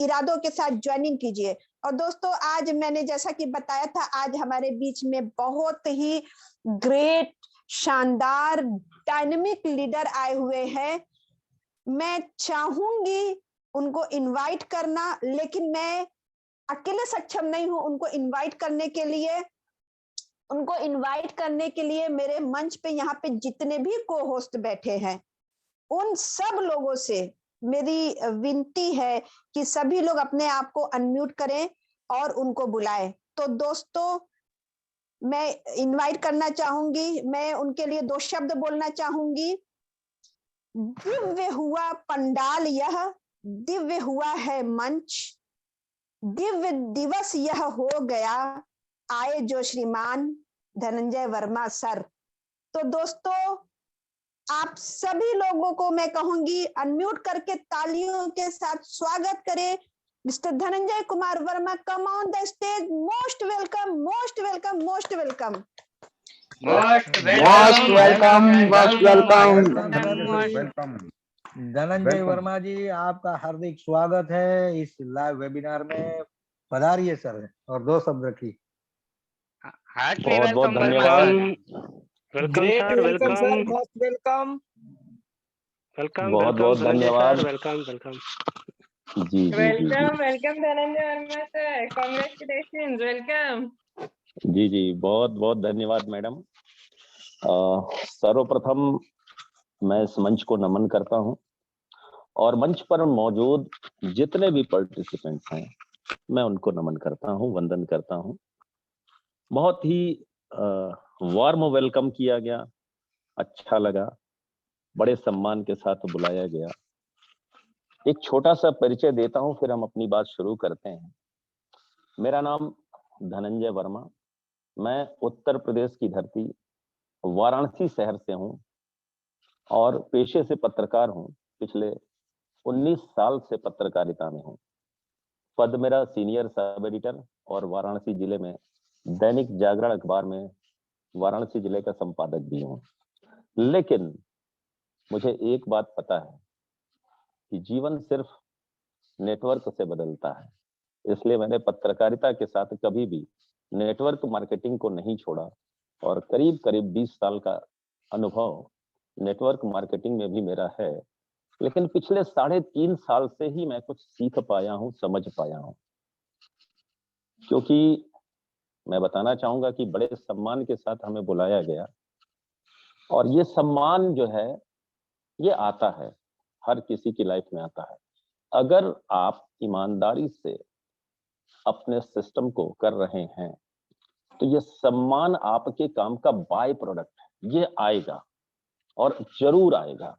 इरादों के साथ ज्वाइनिंग कीजिए। और दोस्तों, आज मैंने जैसा कि बताया था, आज हमारे बीच में बहुत ही ग्रेट, शानदार, डायनेमिक लीडर आए हुए हैं। मैं चाहूंगी उनको इनवाइट करना, लेकिन मैं अकेले सक्षम नहीं हूं उनको इनवाइट करने के लिए। उनको इनवाइट करने के लिए मेरे मंच पे यहाँ पे जितने भी को होस्ट बैठे हैं, उन सब लोगों से मेरी विनती है कि सभी लोग अपने आप को अनम्यूट करें और उनको बुलाएं। तो दोस्तों, मैं इनवाइट करना चाहूंगी, मैं उनके लिए 2 शब्द बोलना चाहूंगी। दिव्य हुआ पंडाल यह, दिव्य हुआ है मंच, दिव्य दिवस यह हो गया, आए जो श्रीमान धनंजय वर्मा सर। तो दोस्तों, आप सभी लोगों को मैं कहूंगी अनम्यूट करके तालियों के साथ स्वागत करें। Mister Dhananjay Kumar Verma, come on the stage. Most welcome, most welcome, most welcome. Most welcome, most welcome. Dhananjay Verma ji, आपका हार्दिक स्वागत है इस लाइव वेबिनार में। पधारिए सर और 2 शब्द रखिए। बहुत बहुत धन्यवाद। Welcome sir, most welcome. बहुत बहुत धन्यवाद। वेलकम जी जी welcome welcome Dhananjay Verma sir, congratulations, welcome. जी जी, बहुत बहुत धन्यवाद मैडम। सर्वप्रथम मैं इस मंच को नमन करता हूं और मंच पर मौजूद जितने भी पार्टिसिपेंट्स हैं, मैं उनको नमन करता हूं, वंदन करता हूं। बहुत ही वार्म वेलकम किया गया, अच्छा लगा, बड़े सम्मान के साथ बुलाया गया। एक छोटा सा परिचय देता हूं, फिर हम अपनी बात शुरू करते हैं। मेरा नाम धनंजय वर्मा, मैं उत्तर प्रदेश की धरती वाराणसी शहर से हूं और पेशे से पत्रकार हूं। पिछले 19 साल से पत्रकारिता में हूं। पद मेरा सीनियर सब एडिटर और वाराणसी जिले में दैनिक जागरण अखबार में वाराणसी जिले का संपादक भी हूं। लेकिन मुझे एक बात पता है कि जीवन सिर्फ नेटवर्क से बदलता है, इसलिए मैंने पत्रकारिता के साथ कभी भी नेटवर्क मार्केटिंग को नहीं छोड़ा और करीब करीब 20 साल का अनुभव नेटवर्क मार्केटिंग में भी मेरा है। लेकिन पिछले 3.5 साल से ही मैं कुछ सीख पाया हूं, समझ पाया हूं। क्योंकि मैं बताना चाहूंगा कि बड़े सम्मान के साथ हमें बुलाया गया और ये सम्मान जो है ये आता है, हर किसी की लाइफ में आता है। अगर आप ईमानदारी से अपने सिस्टम को कर रहे हैं तो ये सम्मान आपके काम का बाय प्रोडक्ट है, ये आएगा और जरूर आएगा।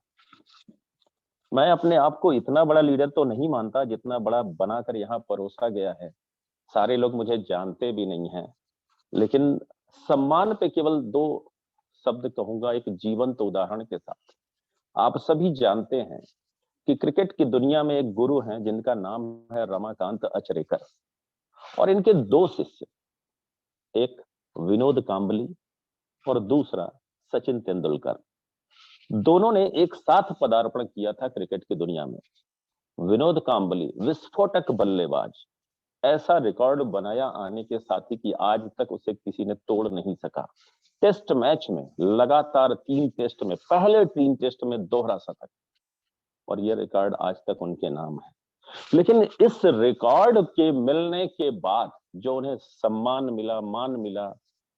मैं अपने आप को इतना बड़ा लीडर तो नहीं मानता जितना बड़ा बनाकर यहाँ परोसा गया है। सारे लोग मुझे जानते भी नहीं हैं, लेकिन सम्मान पे केवल 2 शब्द कहूंगा, एक जीवंत उदाहरण के साथ। आप सभी जानते हैं कि क्रिकेट की दुनिया में एक गुरु हैं जिनका नाम है रमाकांत अचरेकर और इनके 2 शिष्य, एक विनोद कांबली और दूसरा सचिन तेंदुलकर। दोनों ने एक साथ पदार्पण किया था क्रिकेट की दुनिया में। विनोद कांबली विस्फोटक बल्लेबाज, ऐसा रिकॉर्ड बनाया आने के साथ ही कि आज तक उसे किसी ने तोड़ नहीं सका। टेस्ट मैच में लगातार 3 टेस्ट में, पहले 3 टेस्ट में दोहरा शतक, और यह रिकॉर्ड आज तक उनके नाम है। लेकिन इस रिकॉर्ड के मिलने के बाद जो उन्हें सम्मान मिला, मान मिला,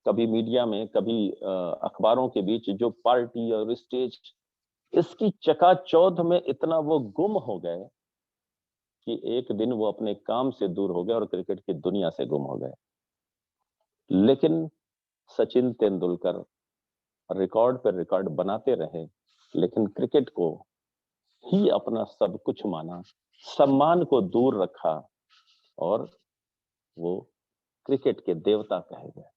कभी मीडिया में, कभी अखबारों के बीच जो पार्टी और स्टेज, इसकी चकाचौंध में इतना वो गुम हो गए कि एक दिन वो अपने काम से दूर हो गए और क्रिकेट की दुनिया से गुम हो गए। लेकिन सचिन तेंदुलकर रिकॉर्ड पर रिकॉर्ड बनाते रहे, लेकिन क्रिकेट को ही अपना सब कुछ माना, सम्मान को दूर रखा और वो क्रिकेट के देवता कहे गए।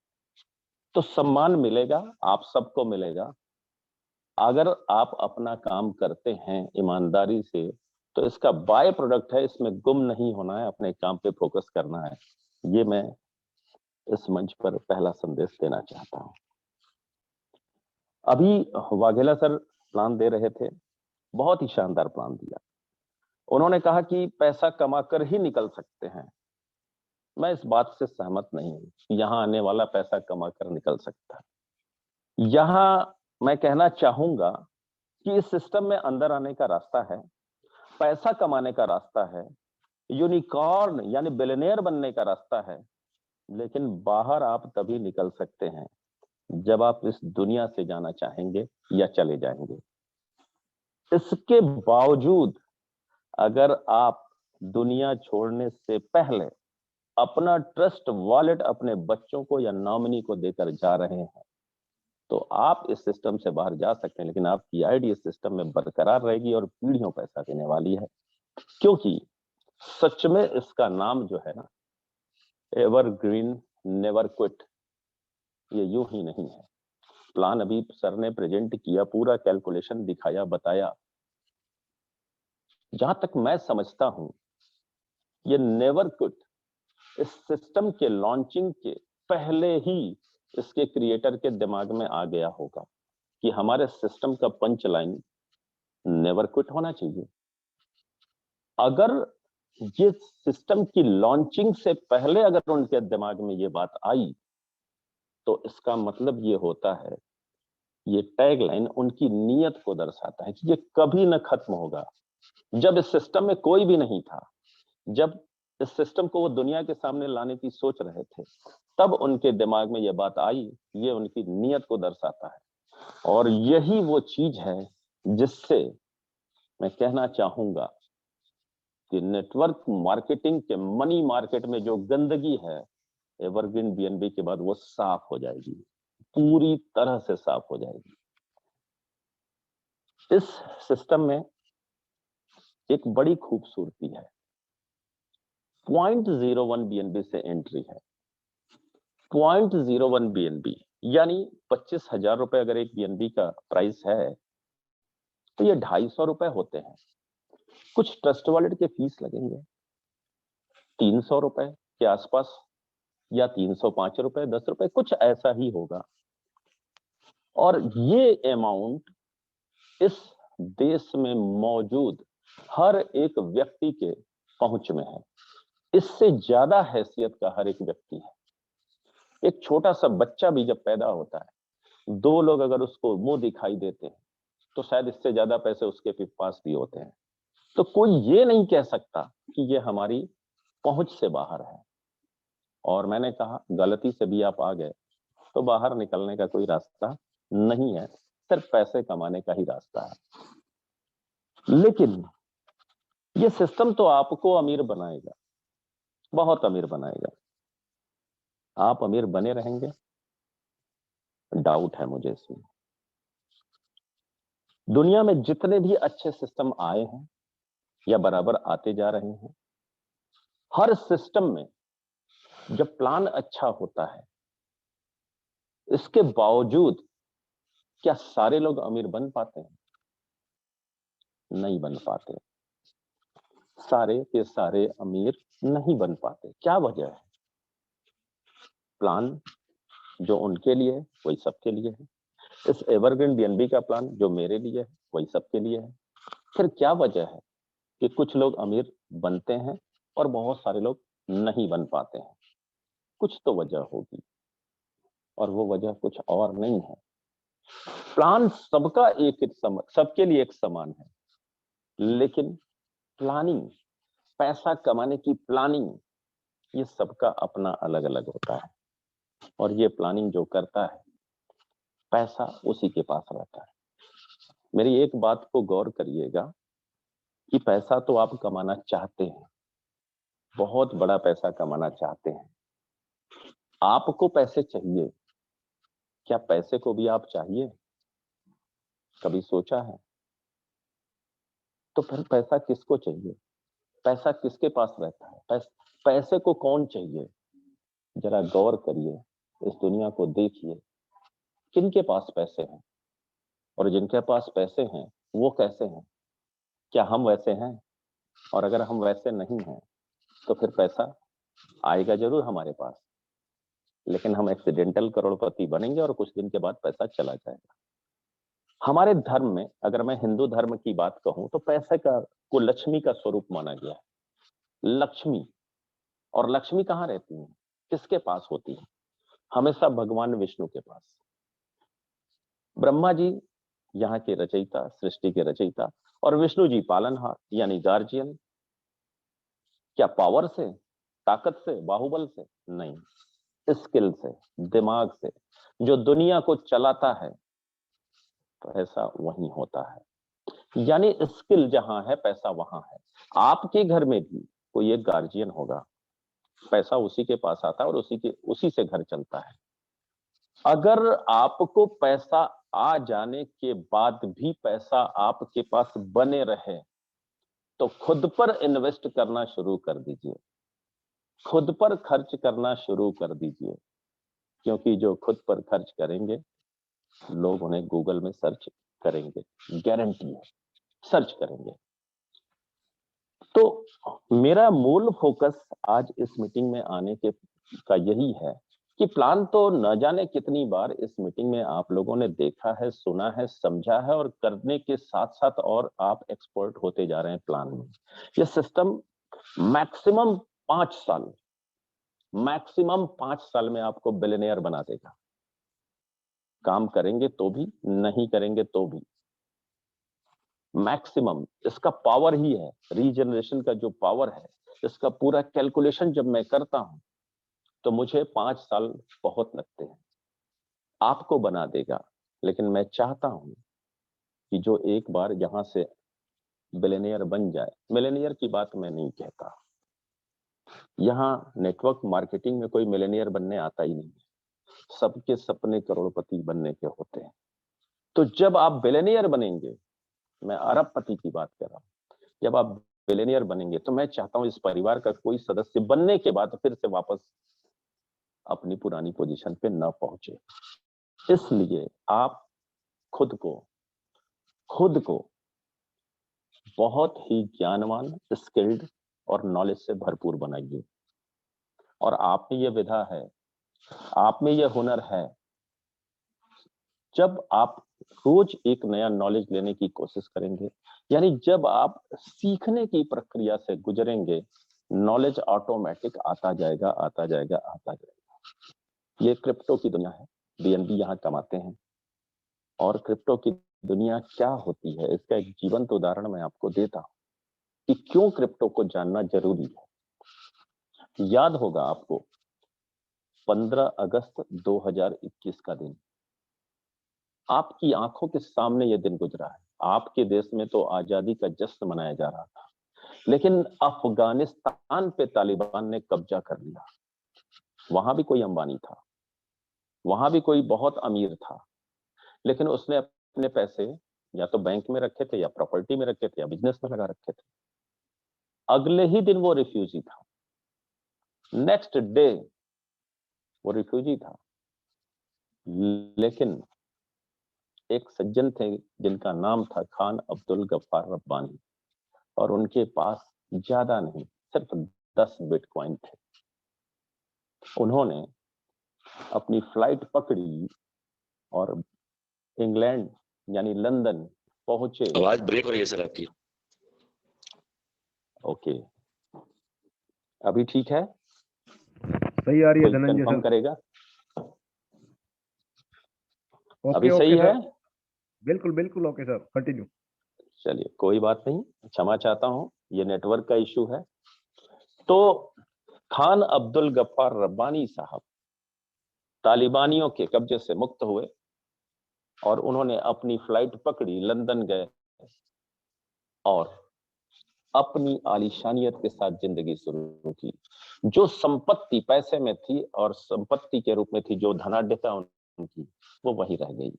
तो सम्मान मिलेगा, आप सबको मिलेगा, अगर आप अपना काम करते हैं ईमानदारी से। तो इसका बाय प्रोडक्ट है, इसमें गुम नहीं होना है, अपने काम पे फोकस करना है। ये मैं इस मंच पर पहला संदेश देना चाहता हूं। अभी वाघेला सर प्लान दे रहे थे, बहुत ही शानदार प्लान दिया। उन्होंने कहा कि पैसा कमाकर ही निकल सकते हैं। मैं इस बात से सहमत नहीं हूं। यहां आने वाला पैसा कमाकर निकल सकता है। यहां मैं कहना चाहूंगा कि इस सिस्टम में अंदर आने का रास्ता है, पैसा कमाने का रास्ता है, यूनिकॉर्न यानी बिलियनियर बनने का रास्ता है, लेकिन बाहर आप तभी निकल सकते हैं जब आप इस दुनिया से जाना चाहेंगे या चले जाएंगे। इसके बावजूद अगर आप दुनिया छोड़ने से पहले अपना ट्रस्ट वॉलेट अपने बच्चों को या नॉमिनी को देकर जा रहे हैं, तो आप इस सिस्टम से बाहर जा सकते हैं, लेकिन आपकी आईडी इस सिस्टम में बरकरार रहेगी और पीढ़ियों पैसा देने वाली है। क्योंकि सच में इसका नाम जो है ना, एवरग्रीन नेवर क्विट, ये यूं ही नहीं है। प्लान अभी सर ने प्रेजेंट किया, पूरा कैलकुलेशन दिखाया, बताया। जहां तक मैं समझता हूं, ये नेवर क्विट इस सिस्टम के लॉन्चिंग के पहले ही इसके क्रिएटर के दिमाग में आ गया होगा कि हमारे सिस्टम का पंच लाइन नेवर क्विट होना चाहिए। अगर ये सिस्टम की लॉन्चिंग से पहले अगर उनके दिमाग में ये बात आई, तो इसका मतलब ये होता है, ये टैगलाइन उनकी नीयत को दर्शाता है कि ये कभी न खत्म होगा। जब इस सिस्टम में कोई भी नहीं था, जब इस सिस्टम को वो दुनिया के सामने लाने की सोच रहे थे, तब उनके दिमाग में ये बात आई। ये उनकी नीयत को दर्शाता है, और यही वो चीज है जिससे मैं कहना चाहूंगा कि नेटवर्क मार्केटिंग के मनी मार्केट में जो गंदगी है, एवरग्रीन बीएनबी के बाद वो साफ हो जाएगी, पूरी तरह से साफ हो जाएगी। इस सिस्टम में एक बड़ी खूबसूरती है, 0.01 बीएनबी से एंट्री है। 0.01 बीएनबी यानी 25,000 रुपए अगर एक बीएनबी का प्राइस है, तो ये 250 रुपए होते हैं। कुछ ट्रस्ट वॉलेट के फीस लगेंगे 300 रुपए के आसपास, या 305 रुपए, 10 रुपए, कुछ ऐसा ही होगा। और ये अमाउंट इस देश में मौजूद हर एक व्यक्ति के पहुंच में है। इससे ज्यादा हैसियत का हर एक व्यक्ति है। एक छोटा सा बच्चा भी जब पैदा होता है, 2 लोग अगर उसको मुंह दिखाई देते हैं, तो शायद इससे ज्यादा पैसे उसके पास भी होते हैं। तो कोई ये नहीं कह सकता कि ये हमारी पहुंच से बाहर है। और मैंने कहा, गलती से भी आप आ गए तो बाहर निकलने का कोई रास्ता नहीं है, सिर्फ पैसे कमाने का ही रास्ता है। लेकिन ये सिस्टम तो आपको अमीर बनाएगा, बहुत अमीर बनाएगा। आप अमीर बने रहेंगे? डाउट है मुझे इसमें। दुनिया में जितने भी अच्छे सिस्टम आए हैं या बराबर आते जा रहे हैं, हर सिस्टम में जब प्लान अच्छा होता है, इसके बावजूद क्या सारे लोग अमीर बन पाते हैं? नहीं बन पाते। सारे के सारे अमीर नहीं बन पाते। क्या वजह है? प्लान जो उनके लिए है वही सबके लिए है। इस एवरग्रीन बीएनबी का प्लान जो मेरे लिए है वही सबके लिए है। फिर क्या वजह है कि कुछ लोग अमीर बनते हैं और बहुत सारे लोग नहीं बन पाते हैं? कुछ तो वजह होगी, और वो वजह कुछ और नहीं है। प्लान सबका सबके लिए एक समान है, लेकिन प्लानिंग, पैसा कमाने की प्लानिंग, ये सबका अपना अलग अलग होता है। और ये प्लानिंग जो करता है, पैसा उसी के पास रहता है। मेरी एक बात को गौर करिएगा कि पैसा तो आप कमाना चाहते हैं, बहुत बड़ा पैसा कमाना चाहते हैं। आपको पैसे चाहिए, क्या पैसे को भी आप चाहिए? कभी सोचा है? तो फिर पैसा किसको चाहिए? पैसा किसके पास रहता है? पैसे को कौन चाहिए? जरा गौर करिए, इस दुनिया को देखिए, किनके पास पैसे हैं और जिनके पास पैसे हैं वो कैसे हैं? क्या हम वैसे हैं? और अगर हम वैसे नहीं हैं तो फिर पैसा आएगा जरूर हमारे पास, लेकिन हम एक्सीडेंटल करोड़पति बनेंगे और कुछ दिन के बाद पैसा चला जाएगा। हमारे धर्म में, अगर मैं हिंदू धर्म की बात कहूं, तो पैसे का को लक्ष्मी का स्वरूप माना गया है। लक्ष्मी, और लक्ष्मी कहाँ रहती है, किसके पास होती है? हमेशा भगवान विष्णु के पास। ब्रह्मा जी यहाँ के रचयिता, सृष्टि के रचयिता, और विष्णु जी पालनहार यानी गार्जियन। क्या पावर से, ताकत से, बाहुबल से? नहीं, स्किल से, दिमाग से। जो दुनिया को चलाता है तो ऐसा वहीं होता है। यानी स्किल जहां है पैसा वहां है। आपके घर में भी कोई एक गार्जियन होगा, पैसा उसी के पास आता है और उसी से घर चलता है। अगर आपको पैसा आ जाने के बाद भी पैसा आपके पास बने रहे तो खुद पर इन्वेस्ट करना शुरू कर दीजिए, खुद पर खर्च करना शुरू कर दीजिए, क्योंकि जो खुद पर खर्च करेंगे लोग उन्हें गूगल में सर्च करेंगे, गारंटी है, सर्च करेंगे। तो मेरा मूल फोकस आज इस मीटिंग में आने का यही है कि प्लान तो न जाने कितनी बार इस मीटिंग में आप लोगों ने देखा है, सुना है, समझा है, और करने के साथ साथ और आप एक्सपर्ट होते जा रहे हैं प्लान में। ये सिस्टम मैक्सिमम 5 साल में आपको बिलियनियर बना देगा। काम करेंगे तो भी, नहीं करेंगे तो भी। मैक्सिमम इसका पावर ही है, रीजनरेशन का जो पावर है, इसका पूरा कैलकुलेशन जब मैं करता हूं तो मुझे 5 साल बहुत लगते हैं। आपको बना देगा, लेकिन मैं चाहता हूं कि जो एक बार यहां से बिलियनियर बन जाए, मिलेनियर की बात मैं नहीं कहता, यहां नेटवर्क मार्केटिंग में कोई मिलेनियर बनने आता ही नहीं, सबके सपने करोड़पति बनने के होते हैं। तो जब आप बिलियनियर बनेंगे, मैं अरबपति की बात कर रहा हूं, जब आप बिलियनियर बनेंगे तो मैं चाहता हूं इस परिवार का कोई सदस्य बनने के बाद फिर से वापस अपनी पुरानी पोजीशन पे न पहुंचे। इसलिए आप खुद को बहुत ही ज्ञानवान, स्किल्ड और नॉलेज से भरपूर बनाइए। और आप में यह विधा है, आप में यह हुनर है, जब आप रोज एक नया नॉलेज लेने की कोशिश करेंगे, यानी जब आप सीखने की प्रक्रिया से गुजरेंगे, नॉलेज ऑटोमेटिक आता जाएगा, आता जाएगा, आता जाएगा। ये क्रिप्टो की दुनिया है, बीएनबी यहाँ कमाते हैं। और क्रिप्टो की दुनिया क्या होती है, इसका एक जीवंत उदाहरण मैं आपको देता हूं कि क्यों क्रिप्टो को जानना जरूरी है। याद होगा आपको 15 अगस्त 2021 का दिन, आपकी आंखों के सामने यह दिन गुजरा है। आपके देश में तो आजादी का जश्न मनाया जा रहा था, लेकिन अफगानिस्तान पे तालिबान ने कब्जा कर लिया। वहां भी कोई अंबानी था, वहां भी कोई बहुत अमीर था, लेकिन उसने अपने पैसे या तो बैंक में रखे थे, या प्रॉपर्टी में रखे थे, या बिजनेस में लगा रखे थे। अगले ही दिन वो रिफ्यूजी था, नेक्स्ट डे वो रिफ्यूजी था। लेकिन एक सज्जन थे जिनका नाम था खान अब्दुल गफ्फार रब्बानी, और उनके पास ज्यादा नहीं, सिर्फ 10 बिटकॉइन थे। उन्होंने अपनी फ्लाइट पकड़ी और इंग्लैंड यानी लंदन पहुंचे। आवाज ब्रेक हो रही है सर आपकी। ओके, अभी ठीक है? सही आ रही है धनंजय कंफर्म सर? करेगा? ओके, अभी सही है? बिल्कुल बिल्कुल ओके सर, कंटिन्यू। चलिए, कोई बात नहीं, क्षमा चाहता हूं, ये नेटवर्क का इशू है। तो खान अब्दुल गफ्फार रब्बानी साहब तालिबानियों के कब्जे से मुक्त हुए और उन्होंने अपनी फ्लाइट पकड़ी, लंदन गए और अपनी आलीशानियत के साथ जिंदगी शुरू की। जो संपत्ति पैसे में थी और संपत्ति के रूप में थी, जो धनाढ्यता उनकी, वो वही रह गई।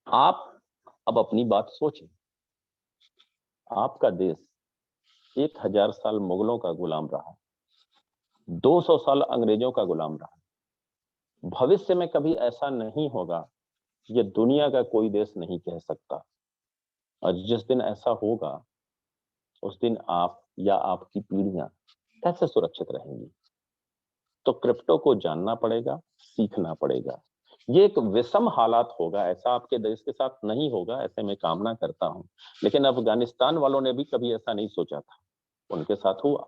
आप अब अपनी बात सोचें, आपका देश 1000 साल मुगलों का गुलाम रहा, 200 साल अंग्रेजों का गुलाम रहा। भविष्य में कभी ऐसा नहीं होगा, ये दुनिया का कोई देश नहीं कह सकता। और जिस दिन ऐसा होगा, उस दिन आप या आपकी पीढ़ियां कैसे सुरक्षित रहेंगी? तो क्रिप्टो को जानना पड़ेगा, सीखना पड़ेगा, ये एक विषम हालात होगा, ऐसा आपके देश के साथ नहीं होगा, ऐसे मैं कामना करता हूं। लेकिन अफगानिस्तान वालों ने भी कभी ऐसा नहीं सोचा था, उनके साथ हुआ।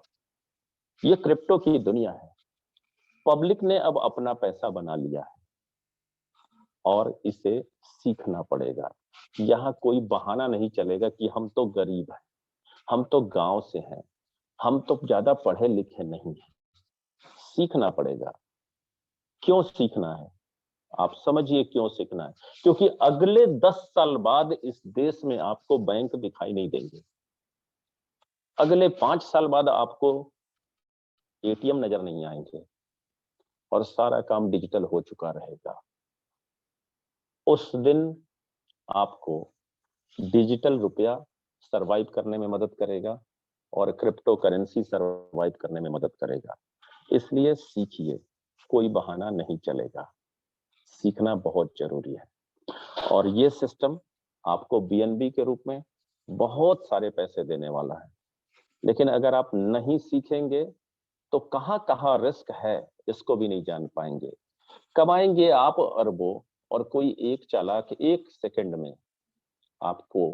ये क्रिप्टो की दुनिया है, पब्लिक ने अब अपना पैसा बना लिया है और इसे सीखना पड़ेगा। यहाँ कोई बहाना नहीं चलेगा कि हम तो गरीब हैं, हम तो गांव से हैं, हम तो ज्यादा पढ़े लिखे नहीं हैं। सीखना पड़ेगा। क्यों सीखना है? आप समझिए क्यों सीखना है। क्योंकि अगले 10 साल बाद इस देश में आपको बैंक दिखाई नहीं देंगे। अगले 5 साल बाद आपको एटीएम नजर नहीं आएंगे और सारा काम डिजिटल हो चुका रहेगा। उस दिन आपको डिजिटल रुपया सरवाइव करने में मदद करेगा और क्रिप्टो करेंसी सरवाइव करने में मदद करेगा। इसलिए सीखिए, कोई बहाना नहीं चलेगा। सीखना बहुत जरूरी है। और ये सिस्टम आपको बीएनबी के रूप में बहुत सारे पैसे देने वाला है। लेकिन अगर आप नहीं सीखेंगे तो कहां कहां रिस्क है इसको भी नहीं जान पाएंगे। कमाएंगे आप अरबों और कोई एक चालाक 1 सेकंड में आपको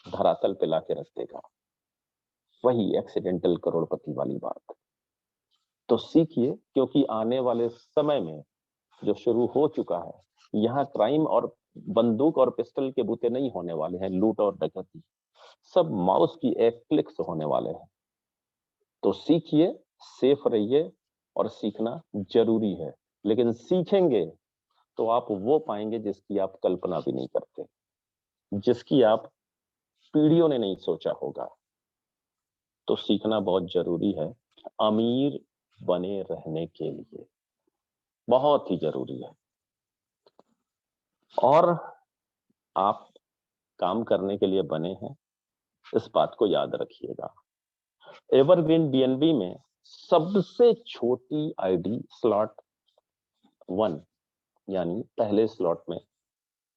धरातल पे लाके रख देगा। वही एक्सीडेंटल करोड़पति वाली बात। तो सीखिए, क्योंकि आने वाले समय में जो शुरू हो चुका है, यहाँ क्राइम और बंदूक और पिस्टल के बूते नहीं होने वाले हैं, लूट और डकैती सब माउस की एक क्लिक से होने वाले हैं। तो सीखिए, सेफ रहिए और सीखना जरूरी है। लेकिन सीखेंगे तो आप वो पाएंगे जिसकी आप कल्पना भी नहीं करते, जिसकी आप पीढ़ियों ने नहीं सोचा होगा। तो सीखना बहुत जरूरी है अमीर बने रहने के लिए, बहुत ही जरूरी है। और आप काम करने के लिए बने हैं, इस बात को याद रखिएगा। एवरग्रीन बीएनबी में सबसे छोटी आईडी स्लॉट 1 यानी पहले स्लॉट में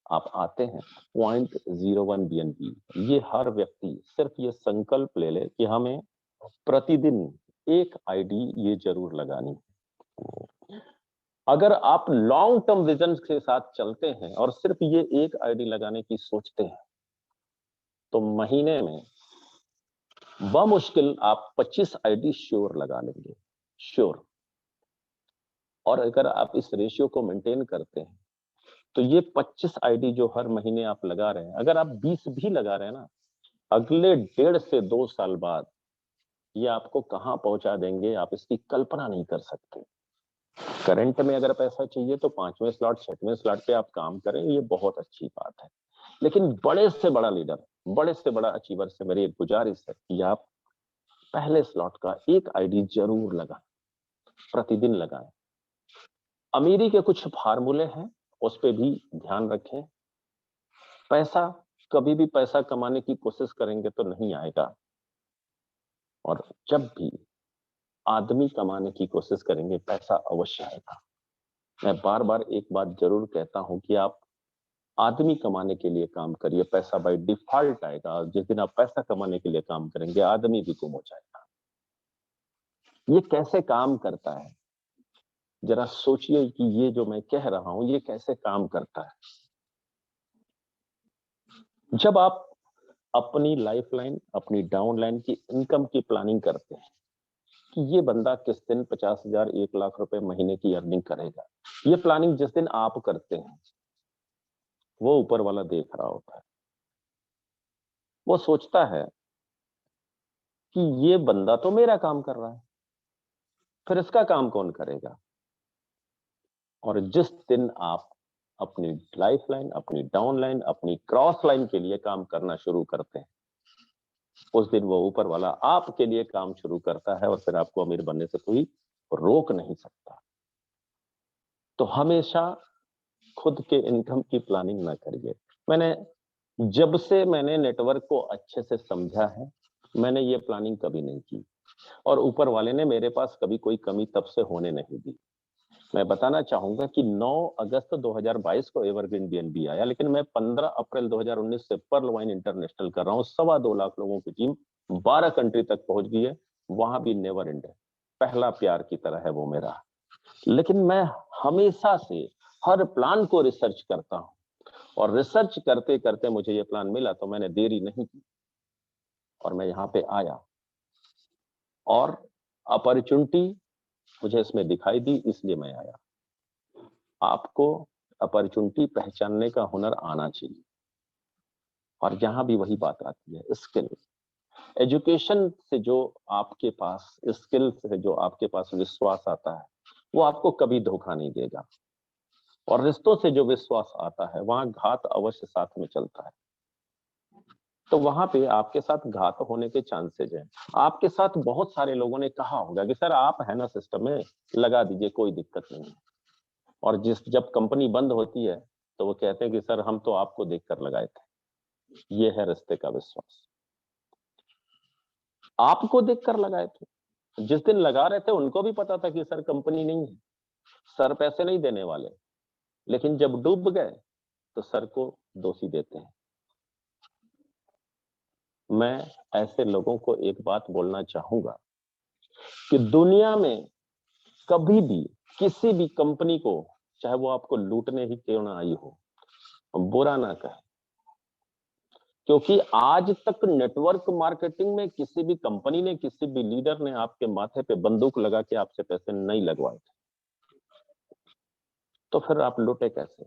आप आते हैं 0.01 बीएनबी। ये हर व्यक्ति सिर्फ ये संकल्प ले ले कि हमें प्रतिदिन एक आईडी ये जरूर लगानी है। अगर आप लॉन्ग टर्म विजन के साथ चलते हैं और सिर्फ ये एक आईडी लगाने की सोचते हैं तो महीने में बमुश्किल आप 25 आईडी श्योर लगा लेंगे, श्योर। और अगर आप इस रेशियो को मेंटेन करते हैं तो ये 25 आईडी जो हर महीने आप लगा रहे हैं, अगर आप 20 भी लगा रहे हैं ना, अगले 1.5 से 2 साल बाद ये आपको कहां पहुंचा देंगे, आप इसकी कल्पना नहीं कर सकते। करंट में अगर पैसा चाहिए तो 5वें स्लॉट 6वें स्लॉट पे आप काम करें, ये बहुत अच्छी बात है। लेकिन बड़े से बड़ा लीडर, बड़े से बड़ा अचीवर से मेरी एक गुजारिश है कि आप पहले स्लॉट का एक आईडी जरूर लगाएं, प्रतिदिन लगाएं। अमीरी के कुछ फार्मूले हैं, उस पर भी ध्यान रखें। पैसा कभी भी पैसा कमाने की कोशिश करेंगे तो नहीं आएगा, और जब भी आदमी कमाने की कोशिश करेंगे पैसा अवश्य आएगा। मैं बार बार एक बात जरूर कहता हूं कि आप आदमी कमाने के लिए काम करिए, पैसा बाय डिफॉल्ट आएगा। जिस दिन आप पैसा कमाने के लिए काम करेंगे आदमी भी गुम हो जाएगा। ये कैसे काम करता है जरा सोचिए कि ये जो मैं कह रहा हूं ये कैसे काम करता है। जब आप अपनी लाइफ लाइन, अपनी डाउन लाइन की इनकम की प्लानिंग करते हैं कि ये बंदा किस दिन 50,000 1 लाख रुपए महीने की अर्निंग करेगा, ये प्लानिंग जिस दिन आप करते हैं वो ऊपर वाला देख रहा होता है। वो सोचता है कि ये बंदा तो मेरा काम कर रहा है, फिर इसका काम कौन करेगा। और जिस दिन आप अपनी लाइफ लाइन, अपनी डाउन लाइन, अपनी क्रॉस लाइन के लिए काम करना शुरू करते हैं उस दिन वो ऊपर वाला आपके लिए काम शुरू करता है और फिर आपको अमीर बनने से कोई रोक नहीं सकता। तो हमेशा खुद के इनकम की प्लानिंग ना करिए। जब से मैंने नेटवर्क को अच्छे से समझा है, मैंने ये प्लानिंग कभी नहीं की और ऊपर वाले ने मेरे पास कभी कोई कमी तब से होने नहीं दी। मैं बताना चाहूंगा कि 9 अगस्त 2022 को एवरग्रीन बीएनबी आया, लेकिन मैं 15 अप्रैल 2019 से पर्ल वाइन इंटरनेशनल कर रहा हूँ। 2.25 लाख लोगों की टीम 12 कंट्री तक पहुंच गई है, वहां भी नेवर एंड है। पहला प्यार की तरह है वो मेरा। लेकिन मैं हमेशा से हर प्लान को रिसर्च करता हूं, और रिसर्च करते करते मुझे ये प्लान मिला तो मैंने देरी नहीं की और मैं यहाँ पे आया, और अपॉर्चुनिटी मुझे इसमें दिखाई दी, इसलिए मैं आया। आपको अपॉर्चुनिटी पहचानने का हुनर आना चाहिए, और यहां भी वही बात आती है, स्किल। एजुकेशन से जो आपके पास, स्किल से जो आपके पास विश्वास आता है, वो आपको कभी धोखा नहीं देगा। और रिश्तों से जो विश्वास आता है, वहां घात अवश्य साथ में चलता है। तो वहां पे आपके साथ घात होने के चांसेज हैं। आपके साथ बहुत सारे लोगों ने कहा होगा कि सर आप है ना सिस्टम में, लगा दीजिए, कोई दिक्कत नहीं है। और जब कंपनी बंद होती है तो वो कहते हैं कि सर हम तो आपको देखकर लगाए थे। ये है रिश्ते का विश्वास। आपको देखकर लगाए थे, जिस दिन लगा रहे थे उनको भी पता था कि सर कंपनी नहीं है, सर पैसे नहीं देने वाले, लेकिन जब डूब गए तो सर को दोषी देते हैं। मैं ऐसे लोगों को एक बात बोलना चाहूंगा कि दुनिया में कभी भी किसी भी कंपनी को, चाहे वो आपको लूटने ही क्यों ना आई हो, बुरा ना कहे। क्योंकि आज तक नेटवर्क मार्केटिंग में किसी भी कंपनी ने, किसी भी लीडर ने आपके माथे पे बंदूक लगा के आपसे पैसे नहीं लगवाए थे। तो फिर आप लूटे कैसे?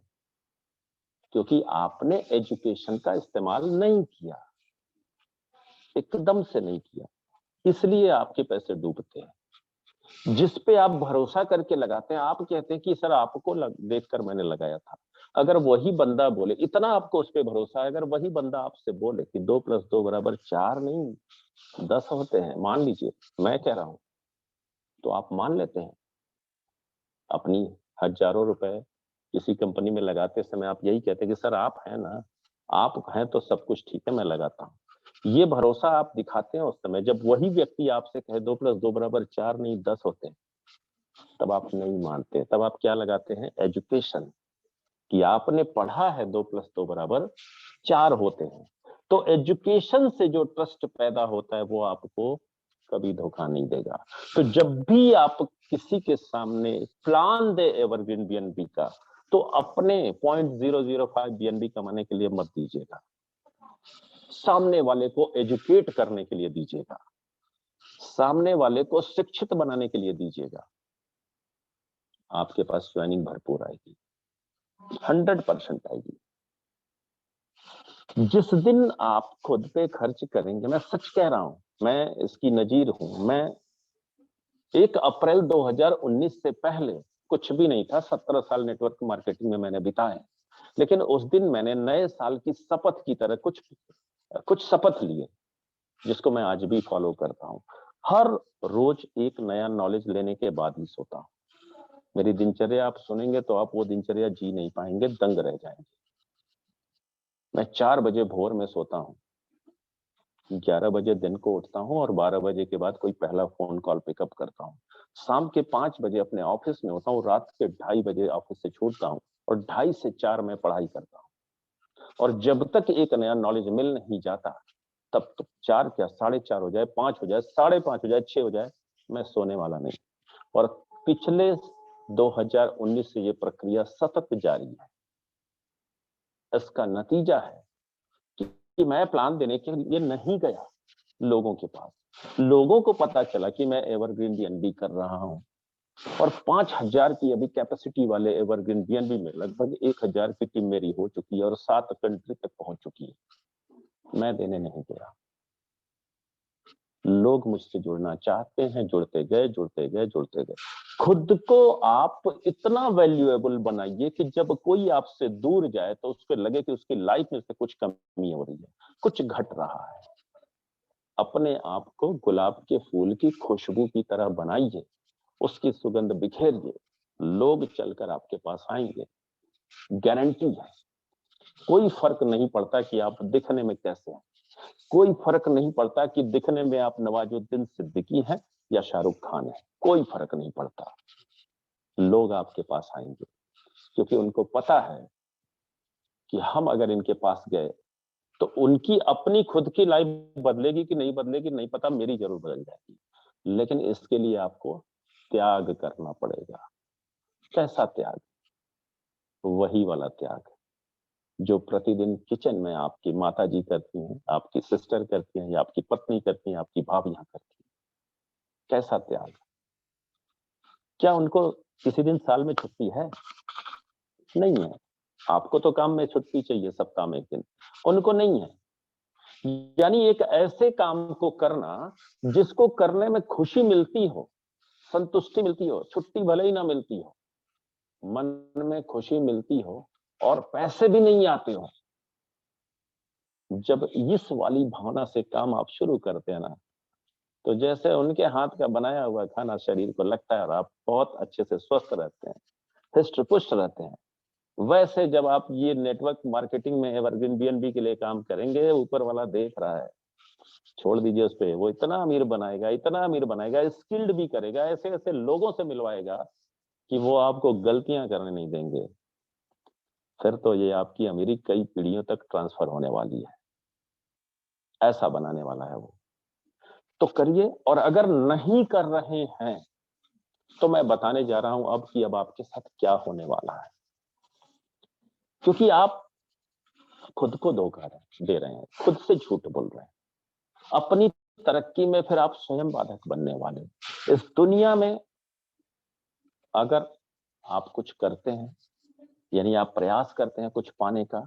क्योंकि आपने एजुकेशन का इस्तेमाल नहीं किया, एकदम से नहीं किया, इसलिए आपके पैसे डूबते हैं। जिस पे आप भरोसा करके लगाते हैं, आप कहते हैं कि सर आपको देखकर मैंने लगाया था। अगर वही बंदा बोले, इतना आपको उस पर भरोसा है, अगर वही बंदा आपसे बोले कि 2 + 2 = 4 नहीं 10 होते हैं, मान लीजिए मैं कह रहा हूं, तो आप मान लेते हैं। अपनी हजारों रुपए किसी कंपनी में लगाते समय आप यही कहते हैं कि सर आप हैं ना, आप हैं तो सब कुछ ठीक है, मैं लगाता हूं। ये भरोसा आप दिखाते हैं उस समय। जब वही व्यक्ति आपसे कहे 2 + 2 = 4 नहीं 10 होते हैं, तब आप नहीं मानते। तब आप क्या लगाते हैं? एजुकेशन, कि आपने पढ़ा है 2 + 2 = 4 होते हैं। तो एजुकेशन से जो ट्रस्ट पैदा होता है वो आपको कभी धोखा नहीं देगा। तो जब भी आप किसी के सामने प्लान दे एवरग्रीन बीएनबी का, तो अपने 0.005 बीएनबी कमाने के लिए मत दीजिएगा, सामने वाले को एजुकेट करने के लिए दीजिएगा, सामने वाले को शिक्षित बनाने के लिए दीजिएगा। आपके पास ज्वाइनिंग भरपूर आएगी, 100% आएगी। जिस दिन आप खुद पे खर्च करेंगे, मैं सच कह रहा हूं, मैं इसकी नजीर हूं। मैं 1 अप्रैल 2019 से पहले कुछ भी नहीं था। 17 साल नेटवर्क मार्केटिंग में मैंने बिताए, लेकिन उस दिन मैंने नए साल की शपथ की तरह कुछ शपथ लिए, जिसको मैं आज भी फॉलो करता हूं। हर रोज एक नया नॉलेज लेने के बाद ही सोता हूं। मेरी दिनचर्या आप सुनेंगे तो आप वो दिनचर्या जी नहीं पाएंगे, दंग रह जाएंगे। मैं 4 बजे भोर में सोता हूं, 11 बजे दिन को उठता हूं, और 12 बजे के बाद कोई पहला फोन कॉल पिकअप करता हूं। शाम के 5 बजे अपने ऑफिस में होता हूं, रात के 2:30 बजे ऑफिस से छूटता हूं, और 2:30 से 4 में पढ़ाई करता हूं। और जब तक एक नया नॉलेज मिल नहीं जाता, तब तक 4 क्या 4:30 हो जाए, 5 हो जाए, 5:30 हो जाए, 6 हो जाए, मैं सोने वाला नहीं। और पिछले 2019 से ये प्रक्रिया सतत जारी है। इसका नतीजा है कि मैं प्लान देने के लिए नहीं गया लोगों के पास। लोगों को पता चला कि मैं एवरग्रीन बीएनबी कर रहा हूं, और 5000 की अभी कैपेसिटी वाले एवरग्रीन बीएनबी में लगभग 1000 की टीम मेरी हो चुकी है, और 7 कंट्री तक पहुंच चुकी है। मैं देने नहीं गया, लोग मुझसे जुड़ना चाहते हैं, जुड़ते गए, जुड़ते गए, जुड़ते गए। खुद को आप इतना वैल्यूएबल बनाइए कि जब कोई आपसे दूर जाए तो उसको लगे कि उसकी लाइफ में से कुछ कमी हो रही है, कुछ घट रहा है। अपने आप को गुलाब के फूल की खुशबू की तरह बनाइए, उसकी सुगंध बिखेरिए, लोग चलकर आपके पास आएंगे, गारंटी है। कोई फर्क नहीं पड़ता कि आप दिखने में कैसे हैं, कोई फर्क नहीं पड़ता कि दिखने में आप नवाजुद्दीन सिद्दीकी हैं या शाहरुख खान है, कोई फर्क नहीं पड़ता। लोग आपके पास आएंगे, क्योंकि उनको पता है कि हम अगर इनके पास गए तो उनकी अपनी खुद की लाइफ बदलेगी कि नहीं बदलेगी नहीं पता, मेरी जरूर बदल जाएगी। लेकिन इसके लिए आपको त्याग करना पड़ेगा। कैसा त्याग? वही वाला त्याग जो प्रतिदिन किचन में आपकी माता जी करती हैं, आपकी सिस्टर करती हैं, या आपकी पत्नी करती हैं, आपकी भाभियां करती हैं। कैसा त्याग? क्या उनको किसी दिन साल में छुट्टी है? नहीं है। आपको तो काम में छुट्टी चाहिए, सप्ताह में एक दिन, उनको नहीं है। यानी एक ऐसे काम को करना जिसको करने में खुशी मिलती हो, संतुष्टि मिलती हो, छुट्टी भले ही ना मिलती हो, मन में खुशी मिलती हो और पैसे भी नहीं आते हो। जब इस वाली भावना से काम आप शुरू करते हैं ना, तो जैसे उनके हाथ का बनाया हुआ खाना शरीर को लगता है और आप बहुत अच्छे से स्वस्थ रहते हैं, हृष्ट पुष्ट रहते हैं। वैसे जब आप ये नेटवर्क मार्केटिंग में एवरग्रीन बीएनबी के लिए काम करेंगे, ऊपर वाला देख रहा है, छोड़ दीजिए उस पे, वो इतना अमीर बनाएगा, इतना अमीर बनाएगा, स्किल्ड भी करेगा, ऐसे ऐसे लोगों से मिलवाएगा कि वो आपको गलतियां करने नहीं देंगे। फिर तो ये आपकी अमीरी कई पीढ़ियों तक ट्रांसफर होने वाली है, ऐसा बनाने वाला है वो। तो करिए। और अगर नहीं कर रहे हैं तो मैं बताने जा रहा हूं अब कि अब आपके साथ क्या होने वाला है, क्योंकि आप खुद को धोखा दे रहे हैं, खुद से झूठ बोल रहे हैं। अपनी तरक्की में फिर आप स्वयं बाधक बनने वाले। इस दुनिया में अगर आप कुछ करते हैं, यानी आप प्रयास करते हैं कुछ पाने का,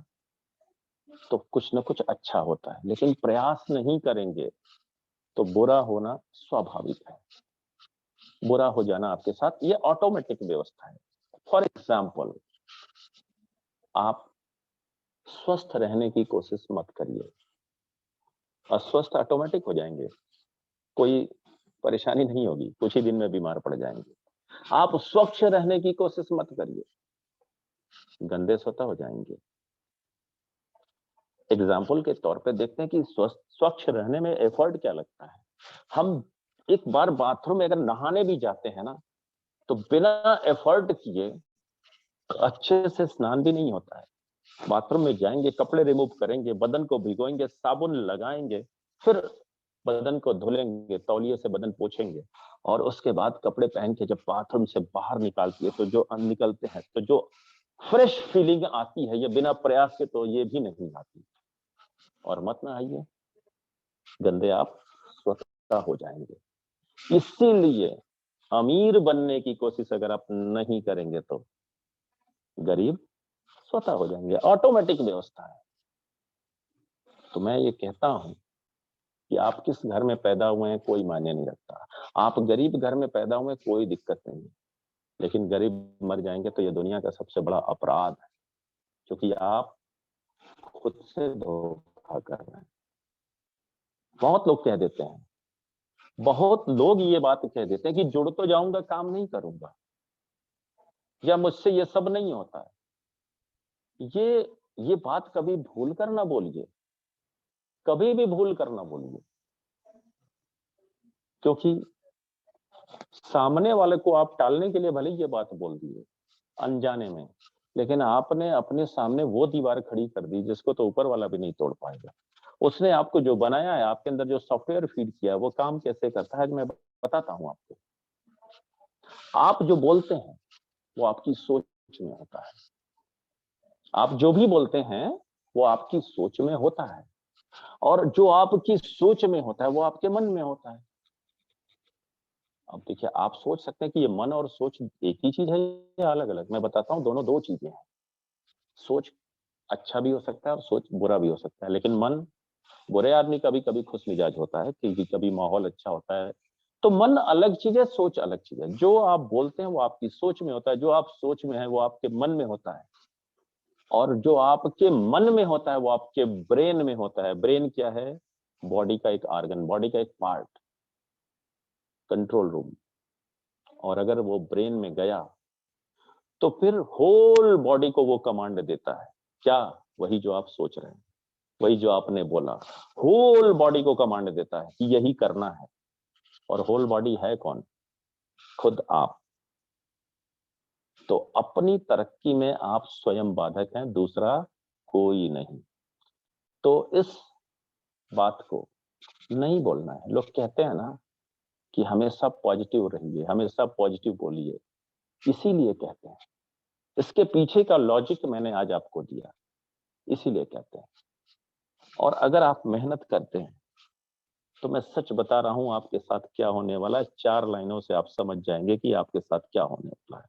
तो कुछ ना कुछ अच्छा होता है। लेकिन प्रयास नहीं करेंगे तो बुरा होना स्वाभाविक है। बुरा हो जाना आपके साथ ये ऑटोमेटिक व्यवस्था है। फॉर एग्जाम्पल, आप स्वस्थ रहने की कोशिश मत करिए, अस्वस्थ ऑटोमेटिक हो जाएंगे, कोई परेशानी नहीं होगी, कुछ ही दिन में बीमार पड़ जाएंगे। आप स्वच्छ रहने की कोशिश मत करिए, गंदे स्वतः हो जाएंगे। एग्जाम्पल के तौर पे देखते हैं कि स्वच्छ रहने में एफर्ट क्या लगता है। हम एक बार बाथरूम में अगर नहाने भी जाते हैं ना, तो बिना एफर्ट किए अच्छे से स्नान भी नहीं होता है। बाथरूम में जाएंगे, कपड़े रिमूव करेंगे, बदन को भिगोएंगे, साबुन लगाएंगे, फिर बदन को धुलेंगे, तौलिए से बदन पोंछेंगे, और उसके बाद कपड़े पहन के जब बाथरूम से बाहर निकालते हैं तो जो फ्रेश फीलिंग आती है, ये बिना प्रयास के तो ये भी नहीं आती। और मत ना आइए, गंदे आप स्वतः हो जाएंगे। इसीलिए अमीर बनने की कोशिश अगर आप नहीं करेंगे तो गरीब स्वतः हो जाएंगे, ऑटोमेटिक व्यवस्था है। तो मैं ये कहता हूं कि आप किस घर में पैदा हुए हैं कोई मायने नहीं रखता। आप गरीब घर में पैदा हुए कोई दिक्कत नहीं है, लेकिन गरीब मर जाएंगे तो ये दुनिया का सबसे बड़ा अपराध है, क्योंकि आप खुद से धोखा कर रहे हैं। बहुत लोग कह देते हैं, बहुत लोग ये बात कह देते हैं कि जुड़ तो जाऊंगा, काम नहीं करूंगा, या मुझसे ये सब नहीं होता है। ये बात कभी भूल कर ना बोलिए, कभी भी भूल कर ना बोलिए, क्योंकि सामने वाले को आप टालने के लिए भले ये बात बोल दिए अनजाने में, लेकिन आपने अपने सामने वो दीवार खड़ी कर दी जिसको तो ऊपर वाला भी नहीं तोड़ पाएगा। उसने आपको जो बनाया है, आपके अंदर जो सॉफ्टवेयर फीड किया है, वो काम कैसे करता है मैं बताता हूं आपको। आप जो बोलते हैं वो आपकी सोच में होता है, आप जो भी बोलते हैं वो आपकी सोच में होता है, और जो आपकी सोच में होता है वो आपके मन में होता है। अब देखिए, आप सोच सकते हैं कि ये मन और सोच एक ही चीज है या अलग अलग। मैं बताता हूँ, दोनों दो चीजें हैं। सोच अच्छा भी हो सकता है और सोच बुरा भी हो सकता है, लेकिन मन, बुरे आदमी कभी कभी खुश मिजाज होता है, क्योंकि कभी माहौल अच्छा होता है। तो मन अलग चीज है, सोच अलग चीज है। जो आप बोलते हैं वो आपकी सोच में होता है, जो आप सोच में है वो आपके मन में होता है, और जो आपके मन में होता है वो आपके ब्रेन में होता है। ब्रेन क्या है? बॉडी का एक ऑर्गन, बॉडी का एक पार्ट, कंट्रोल रूम। और अगर वो ब्रेन में गया तो फिर होल बॉडी को वो कमांड देता है। क्या? वही जो आप सोच रहे हैं, वही जो आपने बोला, होल बॉडी को कमांड देता है कि यही करना है। और होल बॉडी है कौन? खुद आप। तो अपनी तरक्की में आप स्वयं बाधक हैं, दूसरा कोई नहीं। तो इस बात को नहीं बोलना है। लोग कहते हैं ना कि हमेशा पॉजिटिव रहिए, हमेशा पॉजिटिव बोलिए, इसीलिए कहते हैं। इसके पीछे का लॉजिक मैंने आज आपको दिया, इसीलिए कहते हैं। और अगर आप मेहनत करते हैं तो मैं सच बता रहा हूं आपके साथ क्या होने वाला है, 4 लाइनों से आप समझ जाएंगे कि आपके साथ क्या होने वाला है।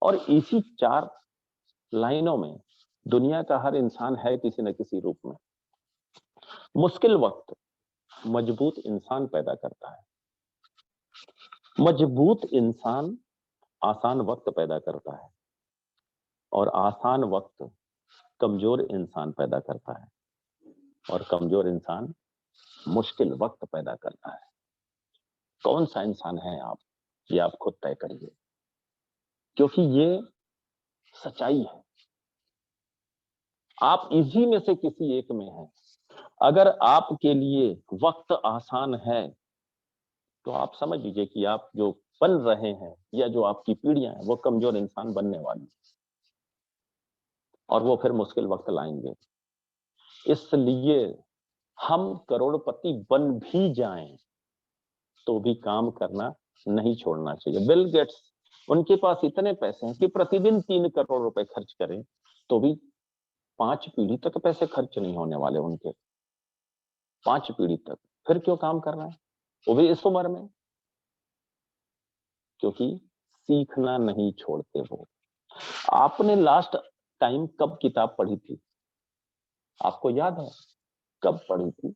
और इसी 4 लाइनों में दुनिया का हर इंसान है किसी न किसी रूप में। मुश्किल वक्त मजबूत इंसान पैदा करता है, मजबूत इंसान आसान वक्त पैदा करता है, और आसान वक्त कमजोर इंसान पैदा करता है, और कमजोर इंसान मुश्किल वक्त पैदा करता है। कौन सा इंसान है आप, ये आप खुद तय करिए, क्योंकि ये सच्चाई है। आप इसी में से किसी एक में हैं। अगर आपके लिए वक्त आसान है तो आप समझ लीजिए कि आप जो बन रहे हैं या जो आपकी पीढ़ियां हैं वो कमजोर इंसान बनने वाली है, और वो फिर मुश्किल वक्त लाएंगे। इसलिए हम करोड़पति बन भी जाएं तो भी काम करना नहीं छोड़ना चाहिए। बिल गेट्स, उनके पास इतने पैसे हैं कि प्रतिदिन 3 करोड़ रुपए खर्च करें तो भी 5 पीढ़ी तक पैसे खर्च नहीं होने वाले उनके, 5 पीढ़ी तक। फिर क्यों काम कर रहे हैं, वो भी इस उम्र में? क्योंकि सीखना नहीं छोड़ते वो। आपने लास्ट टाइम कब किताब पढ़ी थी, आपको याद है? कब पढ़ी थी?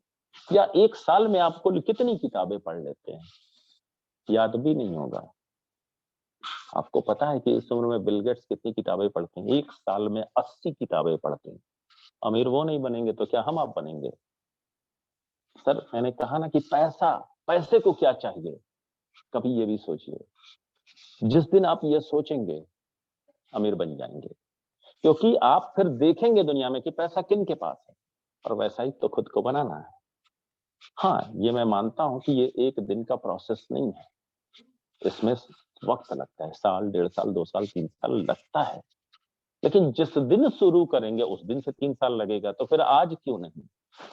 या एक साल में आप कुल कितनी किताबें पढ़ लेते हैं? याद भी नहीं होगा। आपको पता है कि इस उम्र में बिल गेट्स कितनी किताबें पढ़ते हैं? एक साल में 80 किताबें पढ़ते हैं। अमीर वो नहीं बनेंगे तो क्या हम आप बनेंगे? सर, मैंने कहा ना कि पैसे को क्या चाहिए, कभी ये भी सोचिए। जिस दिन आप ये सोचेंगे अमीर बन जाएंगे, क्योंकि आप फिर देखेंगे दुनिया में कि पैसा किन के पास है, और वैसा ही तो खुद को बनाना है। हाँ, ये मैं मानता हूं कि ये एक दिन का प्रोसेस नहीं है, इसमें वक्त लगता है, साल, 1.5 साल, 2 साल, 3 साल लगता है। लेकिन जिस दिन शुरू करेंगे उस दिन से 3 साल लगेगा, तो फिर आज क्यों नहीं?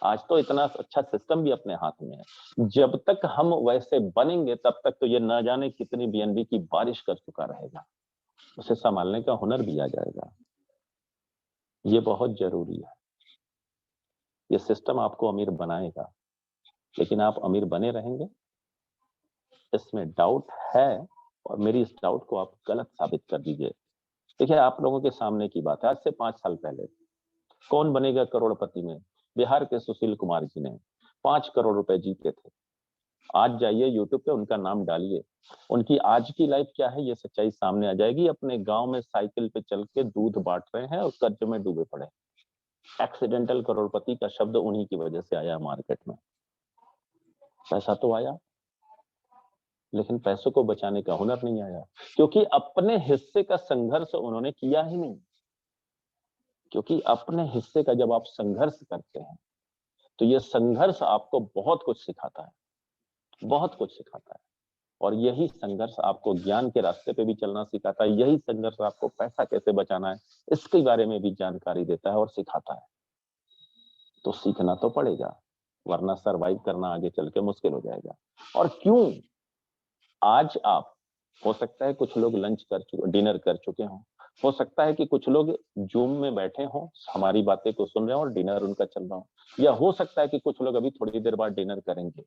आज तो इतना अच्छा सिस्टम भी अपने हाथ में है। जब तक हम वैसे बनेंगे तब तक तो ये न जाने कितनी बीएनबी की बारिश कर चुका रहेगा, उसे संभालने का हुनर भी आ जाएगा। ये बहुत जरूरी है। ये सिस्टम आपको अमीर बनाएगा, लेकिन आप अमीर बने रहेंगे, इसमें डाउट है, और मेरी इस डाउट को आप गलत साबित कर दीजिए। देखिए, आप लोगों के सामने की बात है, आज से 5 साल पहले कौन बनेगा करोड़पति में? बिहार के सुशील कुमार जी ने 5 करोड़ रुपए जीते थे। आज जाइए यूट्यूब पे, उनका नाम डालिए, उनकी आज की लाइफ क्या है ये सच्चाई सामने आ जाएगी। अपने गांव में साइकिल पे चल के दूध बांट रहे हैं और कर्ज में डूबे पड़े। एक्सीडेंटल करोड़पति का शब्द उन्हीं की वजह से आया मार्केट में। पैसा तो आया, लेकिन पैसों को बचाने का हुनर नहीं आया, क्योंकि अपने हिस्से का संघर्ष उन्होंने किया ही नहीं। क्योंकि अपने हिस्से का जब आप संघर्ष करते हैं तो ये संघर्ष आपको बहुत कुछ सिखाता है, बहुत कुछ सिखाता है। और यही संघर्ष आपको ज्ञान के रास्ते पे भी चलना सिखाता है, यही संघर्ष आपको पैसा कैसे बचाना है इसके बारे में भी जानकारी देता है और सिखाता है। तो सीखना तो पड़ेगा, वरना सरवाइव करना आगे चल के मुश्किल हो जाएगा। और क्यों? आज आप, हो सकता है कुछ लोग लंच कर चुके, डिनर कर चुके हों, हो सकता है कि कुछ लोग जूम में बैठे हों, हमारी बातें को सुन रहे हो और डिनर उनका चल रहा हो, या हो सकता है कि कुछ लोग अभी थोड़ी देर बाद डिनर करेंगे।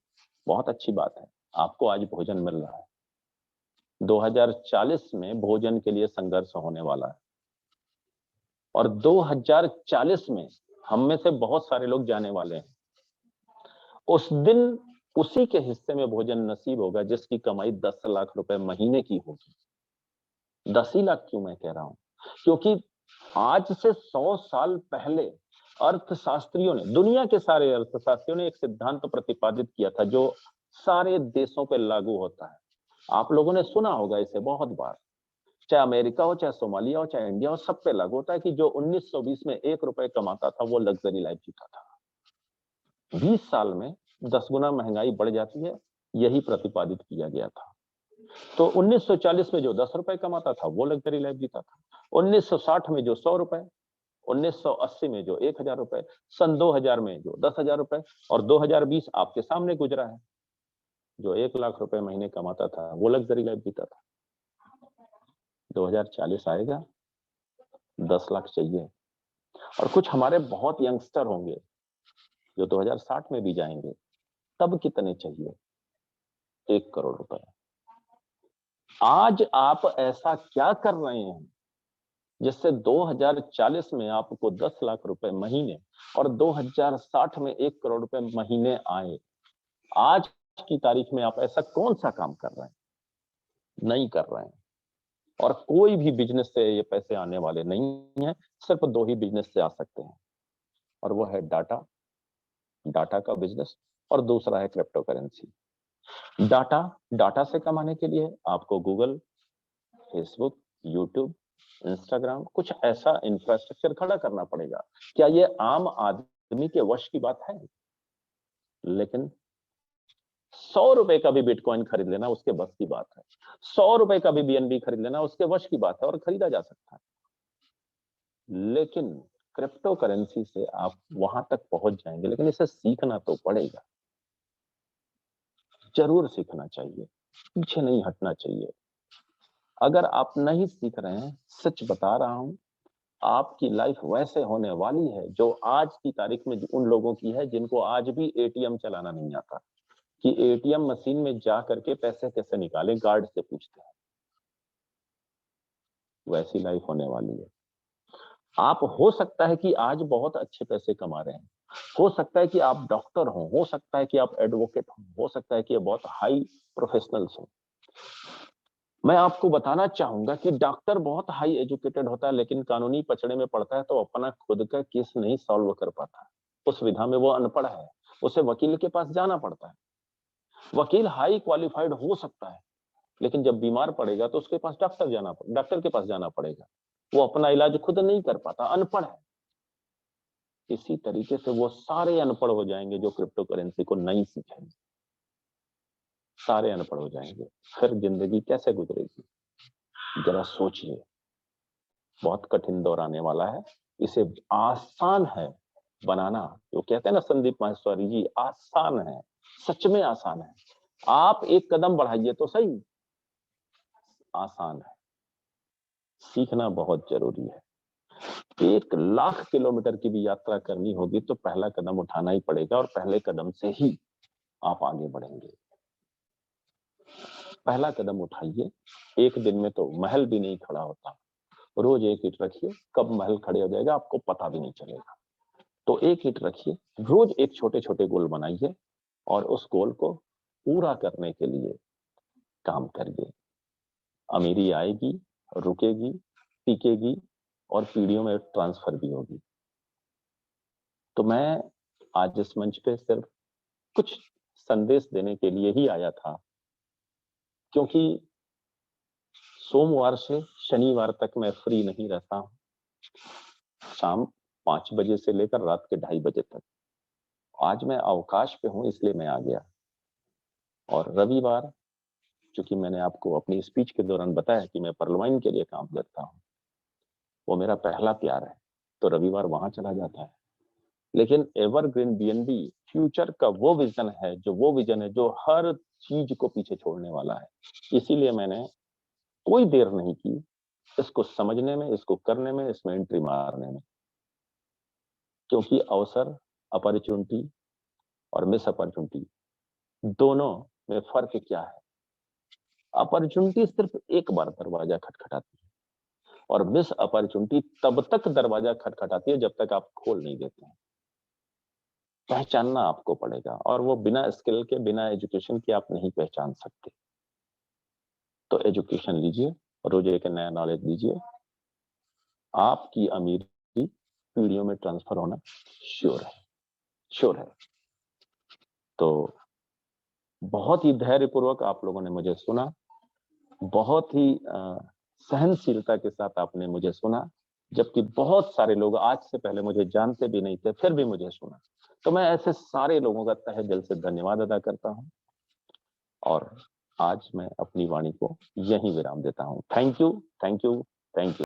बहुत अच्छी बात है, आपको आज भोजन मिल रहा है। 2040 में भोजन के लिए संघर्ष होने वाला है, और 2040 में हम में से बहुत सारे लोग जाने वाले हैं। उस दिन उसी के हिस्से में भोजन नसीब होगा जिसकी कमाई 10 लाख रुपए महीने की होगी। 10 ही लाख क्यों मैं कह रहा हूं? क्योंकि आज से 100 साल पहले अर्थशास्त्रियों ने, दुनिया के सारे अर्थशास्त्रियों ने एक सिद्धांत प्रतिपादित किया था जो सारे देशों पे लागू होता है। आप लोगों ने सुना होगा इसे बहुत बार, चाहे अमेरिका हो, चाहे सोमालिया हो, चाहे इंडिया हो, सब पे लागू होता है कि जो 1920 में 1 रुपए कमाता था वो लग्जरी लाइफ जीता था। 20 साल में 10 गुना महंगाई बढ़ जाती है, यही प्रतिपादित किया गया था। तो 1940 में जो 10 रुपए कमाता था वो लग्जरी लाइफ जीता था, 1960 में जो 100 रुपए, 1980 में जो 1000 रुपए, सन 2000 में जो 10,000 रुपए, और 2020 आपके सामने गुजरा है, जो 1 लाख रुपए महीने कमाता था वो लग्जरी लाइफ जीता था। 2040 आएगा, 10 लाख चाहिए। और कुछ हमारे बहुत यंगस्टर होंगे जो 2060 में भी जाएंगे, तब कितने चाहिए? 1 करोड़ रुपए। आज आप ऐसा क्या कर रहे हैं जिससे 2040 में आपको 10 लाख रुपए महीने और 2060 में 1 करोड़ रुपए महीने आए? आज की तारीख में आप ऐसा कौन सा काम कर रहे हैं? नहीं कर रहे हैं। और कोई भी बिजनेस से ये पैसे आने वाले नहीं है। सिर्फ 2 ही बिजनेस से आ सकते हैं, और वो है डाटा का बिजनेस, और दूसरा है क्रिप्टो करेंसी। डाटा से कमाने के लिए आपको गूगल, फेसबुक, यूट्यूब, इंस्टाग्राम, कुछ ऐसा इंफ्रास्ट्रक्चर खड़ा करना पड़ेगा। क्या ये आम आदमी के वश की बात है? लेकिन 100 रुपए का भी बिटकॉइन खरीद लेना उसके बस की बात है। 100 रुपए का भी बीएनबी खरीद लेना उसके वश की बात है, और खरीदा जा सकता है। लेकिन क्रिप्टो करेंसी से आप वहां तक पहुंच जाएंगे, लेकिन इसे सीखना तो पड़ेगा। जरूर सीखना चाहिए, पीछे नहीं हटना चाहिए। अगर आप नहीं सीख रहे हैं, सच बता रहा हूं, आपकी लाइफ वैसे होने वाली है जो आज की तारीख में उन लोगों की है जिनको आज भी एटीएम चलाना नहीं आता, कि एटीएम मशीन में जा करके पैसे कैसे निकालें गार्ड से पूछते हैं। वैसी लाइफ होने वाली है। आप हो सकता है कि आज बहुत अच्छे पैसे कमा रहे हैं, हो सकता है कि आप डॉक्टर हो सकता है कि आप एडवोकेट हो सकता है कि बहुत हाई प्रोफेशनल्स हो। मैं आपको बताना चाहूंगा कि डॉक्टर बहुत हाई एजुकेटेड होता है, लेकिन कानूनी पचड़े में पड़ता है तो अपना खुद का केस नहीं सॉल्व कर पाता। उस विधा में वो अनपढ़ है, उसे वकील के पास जाना पड़ता है। वकील हाई क्वालिफाइड हो सकता है, लेकिन जब बीमार पड़ेगा तो उसके पास डॉक्टर के पास जाना पड़ेगा। वो अपना इलाज खुद नहीं कर पाता, अनपढ़ है। इसी तरीके से वो सारे अनपढ़ हो जाएंगे जो क्रिप्टो करेंसी को नहीं सीखेंगे। सारे अनपढ़ हो जाएंगे। फिर जिंदगी कैसे गुजरेगी? जरा सोचिए। बहुत कठिन दौर आने वाला है। इसे आसान है बनाना। जो कहते हैं ना संदीप माहेश्वरी जी, आसान है, सच में आसान है। आप एक कदम बढ़ाइए तो सही। आसान है, सीखना बहुत जरूरी है। 1 लाख किलोमीटर की भी यात्रा करनी होगी तो पहला कदम उठाना ही पड़ेगा, और पहले कदम से ही आप आगे बढ़ेंगे। पहला कदम उठाइए। एक दिन में तो महल भी नहीं खड़ा होता। रोज 1 ईंट रखिए, कब महल खड़े हो जाएगा आपको पता भी नहीं चलेगा। तो 1 ईंट रखिए, रोज एक छोटे छोटे गोल बनाइए, और उस गोल को पूरा करने के लिए काम करिए। अमीरी आएगी, रुकेगी, टिकेगी, और पीढ़ियों में ट्रांसफर भी होगी। तो मैं आज इस मंच पे सिर्फ कुछ संदेश देने के लिए ही आया था, क्योंकि सोमवार से शनिवार तक मैं फ्री नहीं रहता हूं, शाम 5 बजे से लेकर रात के 2:30 बजे तक। आज मैं अवकाश पे हूं, इसलिए मैं आ गया। और रविवार, चूंकि मैंने आपको अपनी स्पीच के दौरान बताया कि मैं परलवाइन के लिए काम करता हूं, वो मेरा पहला प्यार है, तो रविवार वहां चला जाता है। लेकिन एवरग्रीन बीएनबी फ्यूचर का वो विजन है जो हर चीज को पीछे छोड़ने वाला है। इसीलिए मैंने कोई देर नहीं की इसको समझने में, इसको करने में, इसमें एंट्री मारने में। क्योंकि अवसर, अपॉर्चुनिटी और मिस अपॉर्चुनिटी, दोनों में फर्क क्या है? अपॉर्चुनिटी सिर्फ एक बार दरवाजा खटखटाती है, और मिस अपॉर्चुनिटी तब तक दरवाजा खटखटाती है जब तक आप खोल नहीं देते हैं। पहचानना आपको पड़ेगा, और वो बिना स्किल के, बिना एजुकेशन के आप नहीं पहचान सकते। तो एजुकेशन लीजिए, रोज एक नया नॉलेज लीजिए। आपकी अमीरी पीढ़ियों में ट्रांसफर होना श्योर है। तो बहुत ही धैर्यपूर्वक आप लोगों ने मुझे सुना, बहुत ही सहनशीलता के साथ आपने मुझे सुना, जबकि बहुत सारे लोग आज से पहले मुझे जानते भी नहीं थे, फिर भी मुझे सुना। तो मैं ऐसे सारे लोगों का तहे दिल से धन्यवाद अदा करता हूं, और आज मैं अपनी वाणी को यहीं विराम देता हूं। Thank you, thank you, thank you.